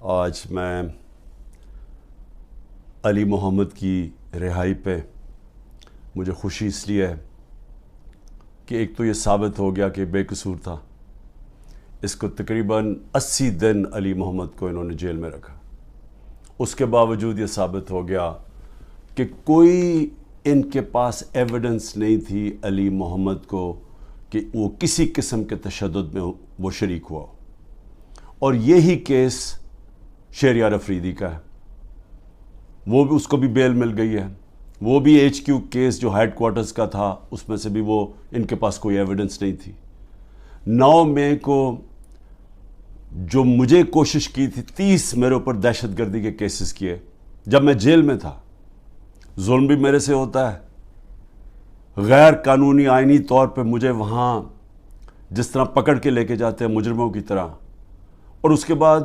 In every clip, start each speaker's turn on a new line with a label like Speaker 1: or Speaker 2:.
Speaker 1: آج میں علی محمد کی رہائی پہ مجھے خوشی اس لیے ہے کہ ایک تو یہ ثابت ہو گیا کہ بے قصور تھا. اس کو تقریباً 80 دن علی محمد کو انہوں نے جیل میں رکھا. اس کے باوجود یہ ثابت ہو گیا کہ کوئی ان کے پاس ایویڈنس نہیں تھی علی محمد کو کہ وہ کسی قسم کے تشدد میں وہ شریک ہوا. اور یہی کیس شہریار افریدی کا ہے. وہ بھی اس کو بھی بیل مل گئی ہے. وہ بھی ایچ کیو کیس جو ہیڈ کوارٹرز کا تھا اس میں سے بھی وہ ان کے پاس کوئی ایویڈنس نہیں تھی. 9 مئی کو جو مجھے کوشش کی تھی 30 میرے اوپر دہشت گردی کے کیسز کیے جب میں جیل میں تھا. ظلم بھی میرے سے ہوتا ہے. غیر قانونی آئینی طور پہ مجھے وہاں جس طرح پکڑ کے لے کے جاتے ہیں مجرموں کی طرح, اور اس کے بعد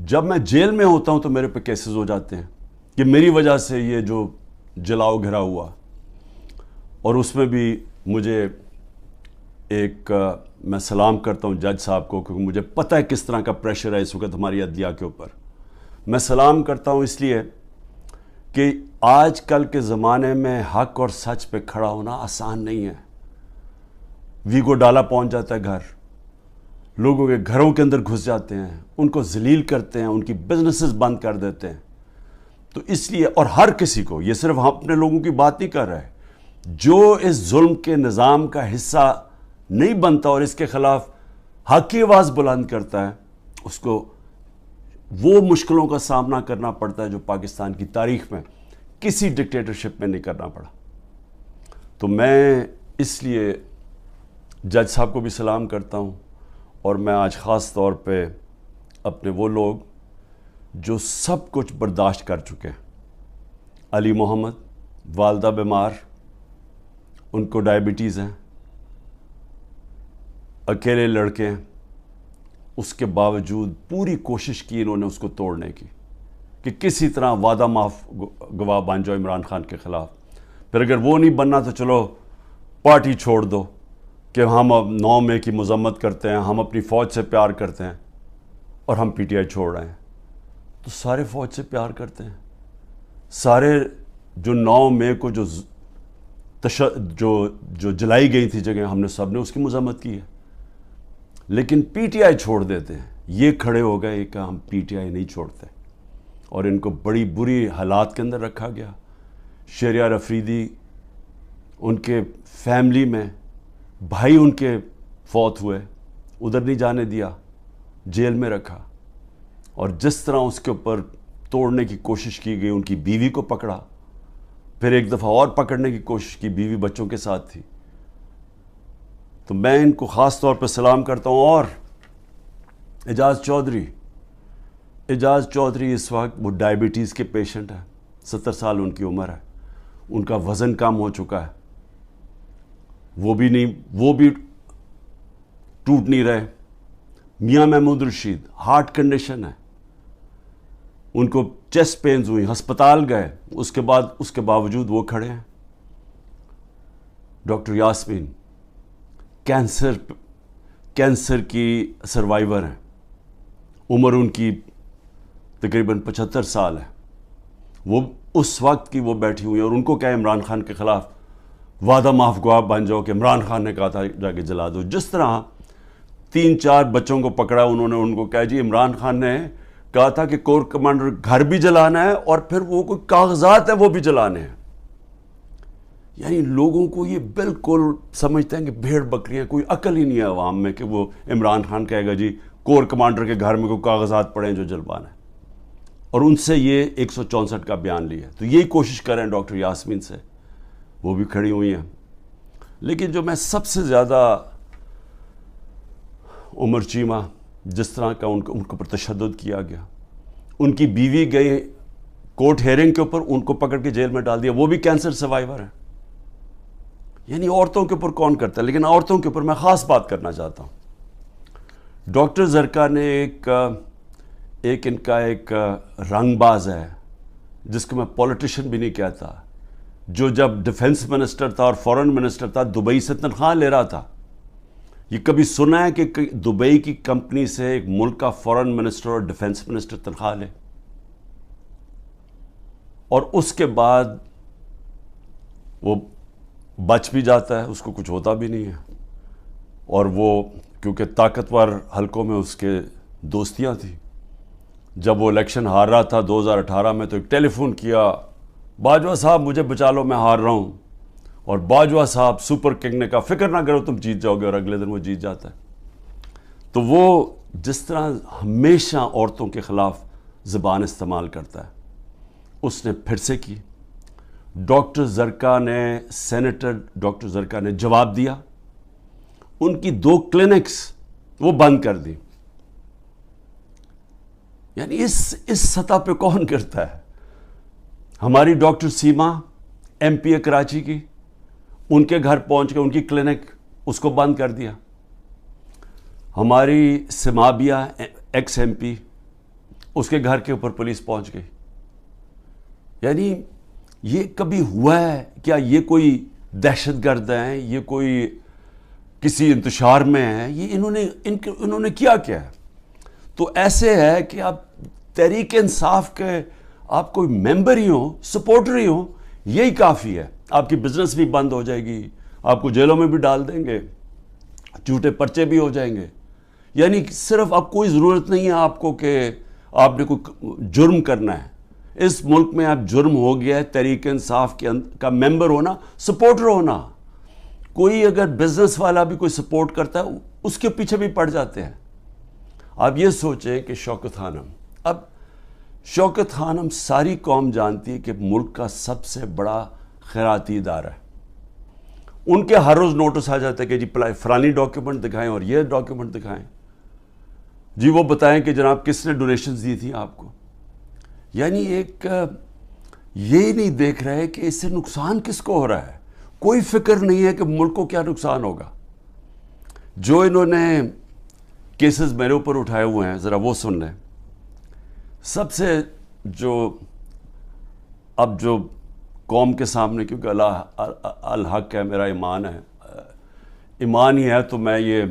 Speaker 1: جب میں جیل میں ہوتا ہوں تو میرے پہ کیسز ہو جاتے ہیں کہ میری وجہ سے یہ جو جلاؤ گھرا ہوا. اور اس میں بھی مجھے ایک میں سلام کرتا ہوں جج صاحب کو, کیونکہ مجھے پتہ ہے کس طرح کا پریشر ہے اس وقت ہماری عدلیہ کے اوپر. میں سلام کرتا ہوں اس لیے کہ آج کل کے زمانے میں حق اور سچ پہ کھڑا ہونا آسان نہیں ہے. ویگو ڈالا پہنچ جاتا ہے گھر, لوگوں کے گھروں کے اندر گھس جاتے ہیں, ان کو ذلیل کرتے ہیں, ان کی بزنسز بند کر دیتے ہیں. تو اس لیے, اور ہر کسی کو, یہ صرف ہم اپنے لوگوں کی بات نہیں کر رہے, جو اس ظلم کے نظام کا حصہ نہیں بنتا اور اس کے خلاف حق کی آواز بلند کرتا ہے, اس کو وہ مشکلوں کا سامنا کرنا پڑتا ہے جو پاکستان کی تاریخ میں کسی ڈکٹیٹرشپ میں نہیں کرنا پڑا. تو میں اس لیے جج صاحب کو بھی سلام کرتا ہوں, اور میں آج خاص طور پہ اپنے وہ لوگ جو سب کچھ برداشت کر چکے ہیں. علی محمد, والدہ بیمار, ان کو ڈائبٹیز ہیں, اکیلے لڑکے ہیں, اس کے باوجود پوری کوشش کی انہوں نے اس کو توڑنے کی کہ کسی طرح وعدہ معاف گواہ بن جاؤ عمران خان کے خلاف. پھر اگر وہ نہیں بننا تو چلو پارٹی چھوڑ دو کہ ہم اب 9 مئی کی مذمت کرتے ہیں, ہم اپنی فوج سے پیار کرتے ہیں, اور ہم پی ٹی آئی چھوڑ رہے ہیں. تو سارے فوج سے پیار کرتے ہیں, سارے جو 9 مئی کو جو جلائی گئی تھی جگہ, ہم نے سب نے اس کی مذمت کی ہے. لیکن پی ٹی آئی چھوڑ دیتے ہیں. یہ کھڑے ہو گئے کہ ہم پی ٹی آئی نہیں چھوڑتے, اور ان کو بڑی بری حالات کے اندر رکھا گیا. شہریار افریدی, ان کے فیملی میں بھائی ان کے فوت ہوئے, ادھر نہیں جانے دیا, جیل میں رکھا. اور جس طرح اس کے اوپر توڑنے کی کوشش کی گئی, ان کی بیوی کو پکڑا, پھر ایک دفعہ اور پکڑنے کی کوشش کی, بیوی بچوں کے ساتھ تھی. تو میں ان کو خاص طور پہ سلام کرتا ہوں. اور اعجاز چودھری اس وقت وہ ڈائبٹیز کے پیشنٹ ہے, 70 سال ان کی عمر ہے, ان کا وزن کم ہو چکا ہے, وہ بھی ٹوٹ نہیں رہے. میاں محمود رشید, ہارٹ کنڈیشن ہے, ان کو چیسٹ پینز ہوئی, ہسپتال گئے, اس کے باوجود وہ کھڑے ہیں. ڈاکٹر یاسمین کینسر کی سروائیور ہیں, عمر ان کی تقریباً 75 سال ہے. وہ اس وقت کی وہ بیٹھی ہوئی ہیں, اور ان کو کیا عمران خان کے خلاف وعدہ معاف گواہ بن جاؤ کہ عمران خان نے کہا تھا جا کے جلا دو. جس طرح 3-4 بچوں کو پکڑا, انہوں نے ان کو کہا جی عمران خان نے کہا تھا کہ کور کمانڈر گھر بھی جلانا ہے, اور پھر وہ کوئی کاغذات ہیں وہ بھی جلانے ہیں. یعنی لوگوں کو یہ بالکل سمجھتے ہیں کہ بھیڑ بکریاں, کوئی عقل ہی نہیں ہے عوام میں کہ وہ عمران خان کہے گا جی کور کمانڈر کے گھر میں کوئی کاغذات پڑے ہیں جو جلوانا ہے. اور ان سے یہ 164 کا بیان لیا. تو یہی کوشش کریں ڈاکٹر یاسمین سے, وہ بھی کھڑی ہوئی ہیں. لیکن جو میں سب سے زیادہ عمر چیمہ, جس طرح کا ان کے اوپر تشدد کیا گیا, ان کی بیوی گئی کورٹ ہیئرنگ کے اوپر, ان کو پکڑ کے جیل میں ڈال دیا, وہ بھی کینسر سروائیور ہیں. یعنی عورتوں کے اوپر کون کرتا ہے, لیکن عورتوں کے اوپر میں خاص بات کرنا چاہتا ہوں. ڈاکٹر زرکا نے ایک ان کا ایک رنگ باز ہے, جس کو میں پولیٹیشین بھی نہیں کہتا, جو جب ڈیفنس منسٹر تھا اور فورن منسٹر تھا دبئی سے تنخواہ لے رہا تھا. یہ کبھی سنا ہے کہ دبئی کی کمپنی سے ایک ملک کا فورن منسٹر اور ڈیفنس منسٹر تنخواہ لے اور اس کے بعد وہ بچ بھی جاتا ہے, اس کو کچھ ہوتا بھی نہیں ہے, اور وہ کیونکہ طاقتور حلقوں میں اس کے دوستیاں تھیں, جب وہ الیکشن ہار رہا تھا 2018 میں تو ایک ٹیلی فون کیا, باجوہ صاحب مجھے بچا لو میں ہار رہا ہوں, اور باجوہ صاحب سپر کنگ نے کہا فکر نہ کرو تم جیت جاؤ گے, اور اگلے دن وہ جیت جاتا ہے. تو وہ جس طرح ہمیشہ عورتوں کے خلاف زبان استعمال کرتا ہے, اس نے پھر سے کی. ڈاکٹر زرکا نے, سینیٹر ڈاکٹر زرکا نے جواب دیا, ان کی 2 کلینکس وہ بند کر دی. یعنی اس سطح پہ کون کرتا ہے؟ ہماری ڈاکٹر سیما ایم پی اے کراچی کی, ان کے گھر پہنچ کے ان کی کلینک اس کو بند کر دیا. ہماری سمابیہ ایکس ایم پی, اس کے گھر کے اوپر پولیس پہنچ گئی. یعنی یہ کبھی ہوا ہے کیا؟ یہ کوئی دہشت گرد ہیں, یہ کوئی کسی انتشار میں ہیں, یہ انہوں نے کیا ہے؟ تو ایسے ہے کہ آپ تحریک انصاف کے آپ کوئی ممبر ہی ہوں, سپورٹر ہی ہوں, یہی کافی ہے. آپ کی بزنس بھی بند ہو جائے گی, آپ کو جیلوں میں بھی ڈال دیں گے, جھوٹے پرچے بھی ہو جائیں گے. یعنی صرف اب کوئی ضرورت نہیں ہے آپ کو کہ آپ نے کوئی جرم کرنا ہے. اس ملک میں اب جرم ہو گیا ہے تحریک انصاف کا ممبر ہونا, سپورٹر ہونا. کوئی اگر بزنس والا بھی کوئی سپورٹ کرتا ہے اس کے پیچھے بھی پڑ جاتے ہیں. آپ یہ سوچیں کہ شوکت خانم, اب شوکت خانم ساری قوم جانتی ہے کہ ملک کا سب سے بڑا خیراتی ادارہ ہے. ان کے ہر روز نوٹس آ جاتا ہے کہ جی فلانی ڈاکیومنٹ دکھائیں اور یہ ڈاکیومنٹ دکھائیں, جی وہ بتائیں کہ جناب کس نے ڈونیشنز دی تھیں آپ کو. یعنی ایک یہ نہیں دیکھ رہے کہ اس سے نقصان کس کو ہو رہا ہے. کوئی فکر نہیں ہے کہ ملک کو کیا نقصان ہوگا. جو انہوں نے کیسز میرے اوپر اٹھائے ہوئے ہیں ذرا وہ سن لیں. سب سے اب جو قوم کے سامنے, کیونکہ اللہ الحق ہے, میرا ایمان ہے, ایمان ہی ہے, تو میں یہ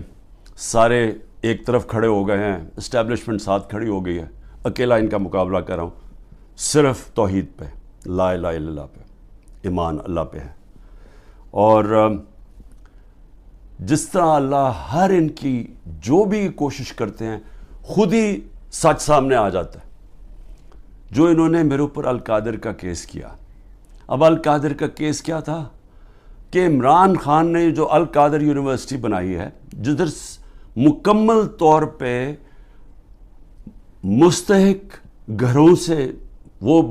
Speaker 1: سارے ایک طرف کھڑے ہو گئے ہیں, اسٹیبلشمنٹ ساتھ کھڑی ہو گئی ہے, اکیلا ان کا مقابلہ کر رہا ہوں. صرف توحید پہ, لا الہ الا اللہ پہ, ایمان اللہ پہ ہے. اور جس طرح اللہ ہر ان کی جو بھی کوشش کرتے ہیں خود ہی سچ سامنے آ جاتا ہے. جو انہوں نے میرے اوپر القادر کا کیس کیا, اب القادر کا کیس کیا تھا کہ عمران خان نے جو القادر یونیورسٹی بنائی ہے, جدھر مکمل طور پہ مستحق گھروں سے وہ